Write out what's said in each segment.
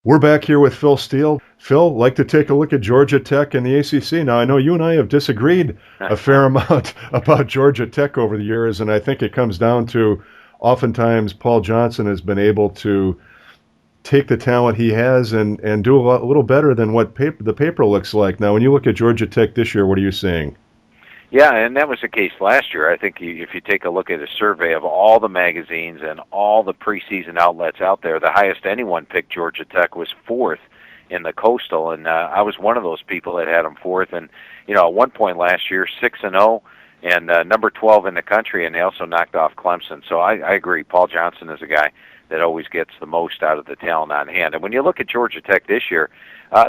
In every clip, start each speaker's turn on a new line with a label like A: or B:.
A: We're back here with Phil Steele. Phil, like to take a look at Georgia Tech and the ACC. Now, I know you and I have disagreed a fair amount about Georgia Tech over the years, and I think it comes down to oftentimes Paul Johnson has been able to take the talent he has and do a little better than what the paper looks like. Now, when you look at Georgia Tech this year, what are you seeing?
B: Yeah, and that was the case last year. I think if you take a look at a survey of all the magazines and all the preseason outlets out there, the highest anyone picked Georgia Tech was fourth in the Coastal, and I was one of those people that had them fourth. And at one point last year, 6-0, and number 12 in the country, and they also knocked off Clemson. So I agree. Paul Johnson is a guy that always gets the most out of the talent on hand. And when you look at Georgia Tech this year,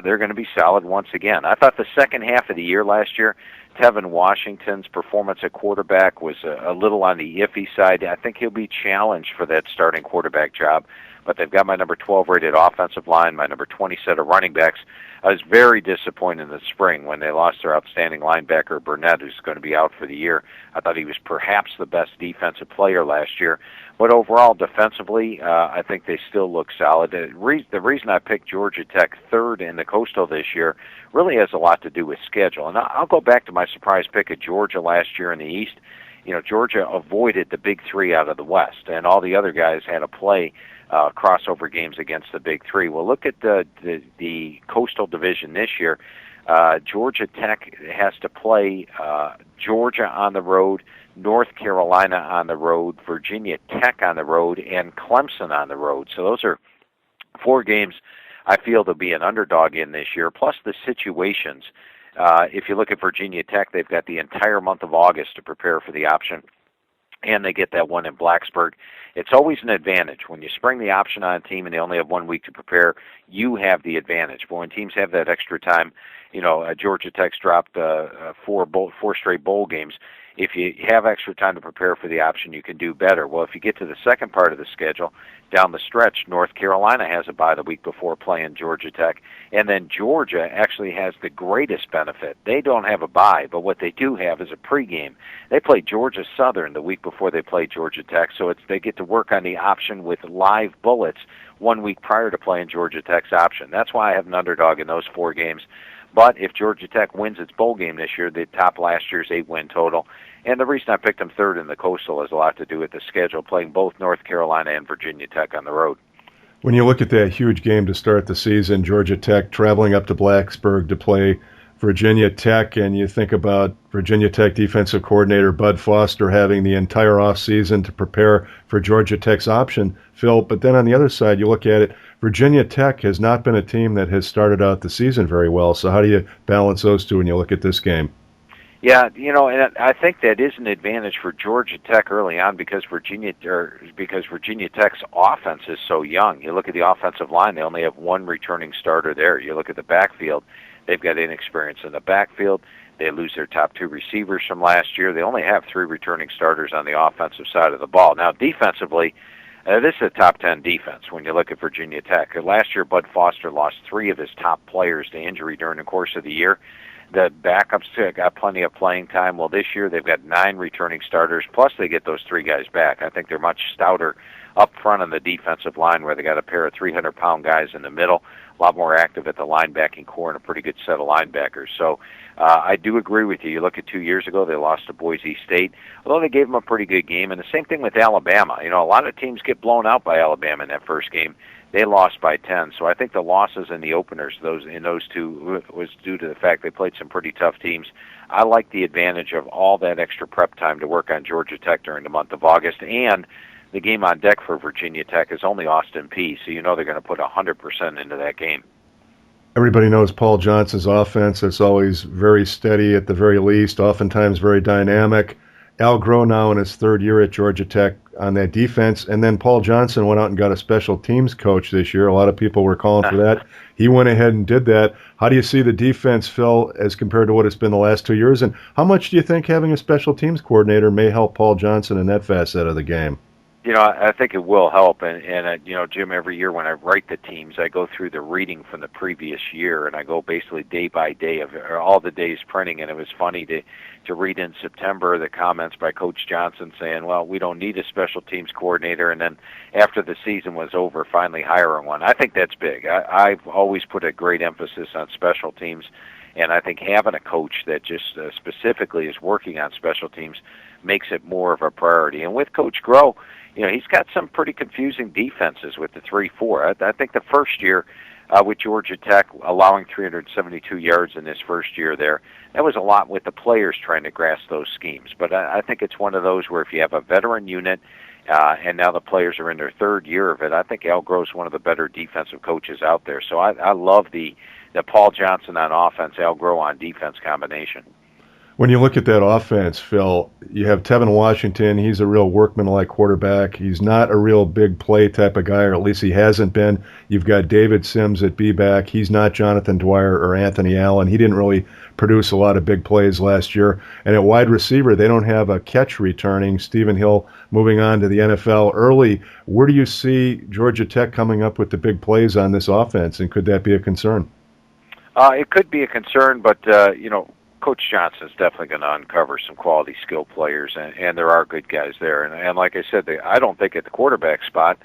B: they're going to be solid once again. I thought the second half of the year last year, Tevin Washington's performance at quarterback was a little on the iffy side. I think he'll be challenged for that starting quarterback job. But they've got my number 12 rated offensive line, my number 20 set of running backs. I was very disappointed in the spring when they lost their outstanding linebacker, Burnett, who's going to be out for the year. I thought he was perhaps the best defensive player last year. But overall, defensively, I think they still look solid. The reason I picked Georgia Tech third in the Coastal this year really has a lot to do with schedule. And I'll go back to my surprise pick of Georgia last year in the East. Georgia avoided the Big Three out of the West, and all the other guys had to play crossover games against the Big Three. Well, look at the Coastal Division this year. Georgia Tech has to play Georgia on the road, North Carolina on the road, Virginia Tech on the road, and Clemson on the road. So those are four games I feel to be an underdog in this year, plus the situations. If you look at Virginia Tech, they've got the entire month of August to prepare for the option, and they get that one in Blacksburg. It's always an advantage. When you spring the option on a team and they only have 1 week to prepare, you have the advantage. But when teams have that extra time, Georgia Tech's dropped four straight bowl games. If you have extra time to prepare for the option, you can do better. Well, if you get to the second part of the schedule, down the stretch, North Carolina has a bye the week before playing Georgia Tech, and then Georgia actually has the greatest benefit. They don't have a bye, but what they do have is a pregame. They play Georgia Southern the week before they play Georgia Tech, so they get to work on the option with live bullets 1 week prior to playing Georgia Tech's option. That's why I have an underdog in those four games. But if Georgia Tech wins its bowl game this year, they top last year's 8-win total. And the reason I picked them third in the Coastal has a lot to do with the schedule, playing both North Carolina and Virginia Tech on the road.
A: When you look at that huge game to start the season, Georgia Tech traveling up to Blacksburg to play Virginia Tech, and you think about Virginia Tech defensive coordinator Bud Foster having the entire offseason to prepare for Georgia Tech's option, Phil. But then on the other side, you look at it, Virginia Tech has not been a team that has started out the season very well. So how do you balance those two when you look at this game?
B: Yeah, and I think that is an advantage for Georgia Tech early on because Virginia Tech's offense is so young. You look at the offensive line; they only have one returning starter there. You look at the backfield; they've got inexperience in the backfield. They lose their top two receivers from last year. They only have three returning starters on the offensive side of the ball. Now, defensively, this is a top 10 defense when you look at Virginia Tech. Last year, Bud Foster lost three of his top players to injury during the course of the year. The backups got plenty of playing time. Well, this year they've got 9 returning starters, plus they get those three guys back. I think they're much stouter up front on the defensive line where they got a pair of 300-pound guys in the middle, a lot more active at the linebacking core, and a pretty good set of linebackers. So I do agree with you. You look at 2 years ago, they lost to Boise State, although they gave them a pretty good game. And the same thing with Alabama. A lot of teams get blown out by Alabama in that first game. They lost by 10. So I think the losses in the openers, those two, was due to the fact they played some pretty tough teams. I like the advantage of all that extra prep time to work on Georgia Tech during the month of August. And the game on deck for Virginia Tech is only Austin Peay, so they're going to put 100% into that game.
A: Everybody knows Paul Johnson's offense. It's always very steady at the very least, oftentimes very dynamic. Al Groh now in his third year at Georgia Tech on that defense. And then Paul Johnson went out and got a special teams coach this year. A lot of people were calling for that. He went ahead and did that. How do you see the defense, Phil, as compared to what it's been the last 2 years? And how much do you think having a special teams coordinator may help Paul Johnson in that facet of the game?
B: I think it will help, and Jim, every year when I write the teams, I go through the reading from the previous year, and I go basically day by day of all the days printing, and it was funny to read in September the comments by Coach Johnson saying, well, we don't need a special teams coordinator, and then after the season was over, finally hiring one. I think that's big. I've always put a great emphasis on special teams, and I think having a coach that just specifically is working on special teams makes it more of a priority. And with Coach Groh, he's got some pretty confusing defenses with the 3-4. I think the first year with Georgia Tech, allowing 372 yards in his first year there, that was a lot with the players trying to grasp those schemes. But I think it's one of those where if you have a veteran unit, and now the players are in their third year of it, I think Al Groh's one of the better defensive coaches out there. So I love the Paul Johnson on offense, Al Groh on defense combination.
A: When you look at that offense, Phil, you have Tevin Washington. He's a real workman-like quarterback. He's not a real big play type of guy, or at least he hasn't been. You've got David Sims at B-back. He's not Jonathan Dwyer or Anthony Allen. He didn't really produce a lot of big plays last year. And at wide receiver, they don't have a catch returning. Stephen Hill moving on to the NFL early. Where do you see Georgia Tech coming up with the big plays on this offense, and could that be a concern?
B: It could be a concern, but, Coach Johnson's definitely going to uncover some quality skill players, and there are good guys there. And like I said, I don't think at the quarterback spot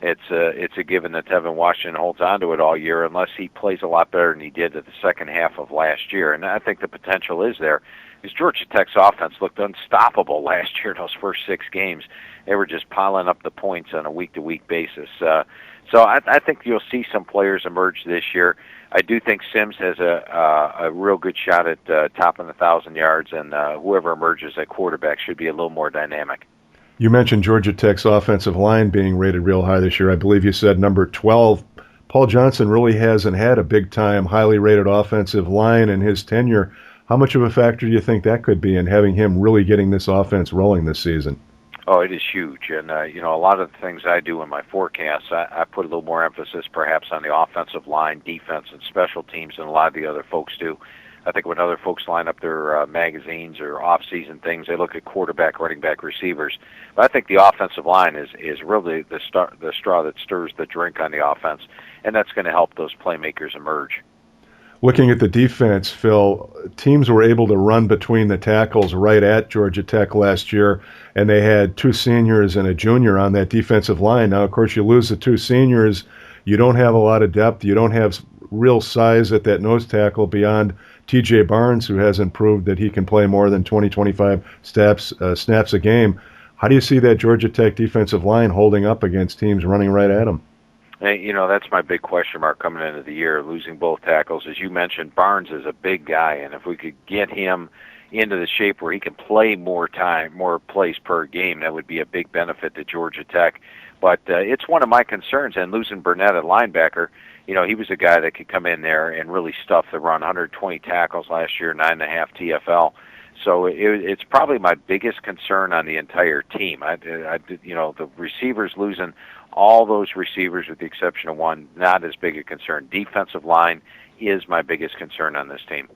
B: it's a given that Tevin Washington holds on to it all year unless he plays a lot better than he did at the second half of last year. And I think the potential is there. Because Georgia Tech's offense looked unstoppable last year in those first 6 games. They were just piling up the points on a week-to-week basis. So I think you'll see some players emerge this year. I do think Sims has a real good shot at topping 1,000 yards, and whoever emerges at quarterback should be a little more dynamic.
A: You mentioned Georgia Tech's offensive line being rated real high this year. I believe you said number 12. Paul Johnson really hasn't had a big-time, highly rated offensive line in his tenure. How much of a factor do you think that could be in having him really getting this offense rolling this season?
B: Oh, it is huge. And, a lot of the things I do in my forecasts, I put a little more emphasis perhaps on the offensive line, defense, and special teams than a lot of the other folks do. I think when other folks line up their magazines or off-season things, they look at quarterback, running back, receivers. But I think the offensive line is really the straw that stirs the drink on the offense, and that's going to help those playmakers emerge.
A: Looking at the defense, Phil, teams were able to run between the tackles right at Georgia Tech last year, and they had 2 seniors and a junior on that defensive line. Now, of course, you lose the 2 seniors. You don't have a lot of depth. You don't have real size at that nose tackle beyond T.J. Barnes, who hasn't proved that he can play more than 20, 25 snaps a game. How do you see that Georgia Tech defensive line holding up against teams running right at them?
B: That's my big question mark coming into the year, losing both tackles. As you mentioned, Barnes is a big guy, and if we could get him into the shape where he can play more plays per game, that would be a big benefit to Georgia Tech. But it's one of my concerns, and losing Burnett at linebacker, he was a guy that could come in there and really stuff the run, 120 tackles last year, 9.5 TFL. So it's probably my biggest concern on the entire team. The receivers losing all those receivers with the exception of one, not as big a concern. Defensive line is my biggest concern on this team.